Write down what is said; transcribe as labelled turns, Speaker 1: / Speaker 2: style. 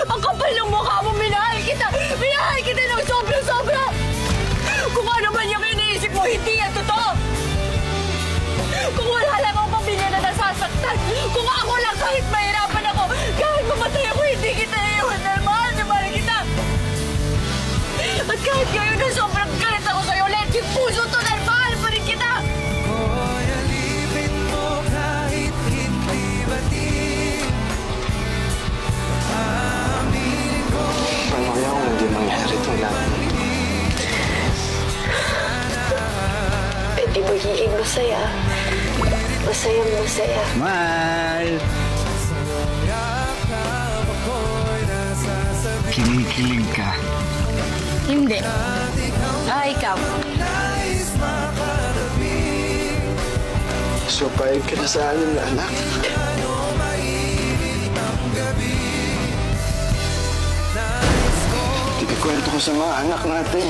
Speaker 1: Ang kapal ng mukha mo, minahal kita! Minahal kita ng sobra-sobra! Kung ano man yung iniisip mo, hindi yan totoo! Kung wala lang akong pamilya na nasasaktan, kung ako lang kahit mahirapan ako, kahit mamatay ako, hindi kita iiwan dahil mahal na mahal kita! At kahit ngayon na sobrang galit ako sa'yo, let yung puso to dahil mahal pa rin kita!
Speaker 2: Ako'y alipin mo kahit hindi batin. Aminin ko
Speaker 3: Paano kaya kung hindi mangyari itong lahat?
Speaker 1: Eh di magiging masaya. Masayang masaya.
Speaker 3: Mahal!
Speaker 2: yakap ako'y nasasabi.
Speaker 3: Kinikilig ka.
Speaker 1: Hindi. Ikaw.
Speaker 2: Nais makarabi.
Speaker 3: So, payag ka na sa amin na anak.
Speaker 2: Ano mainit ang gabi. Nais ko
Speaker 3: Ikwento ko sa mga anak natin.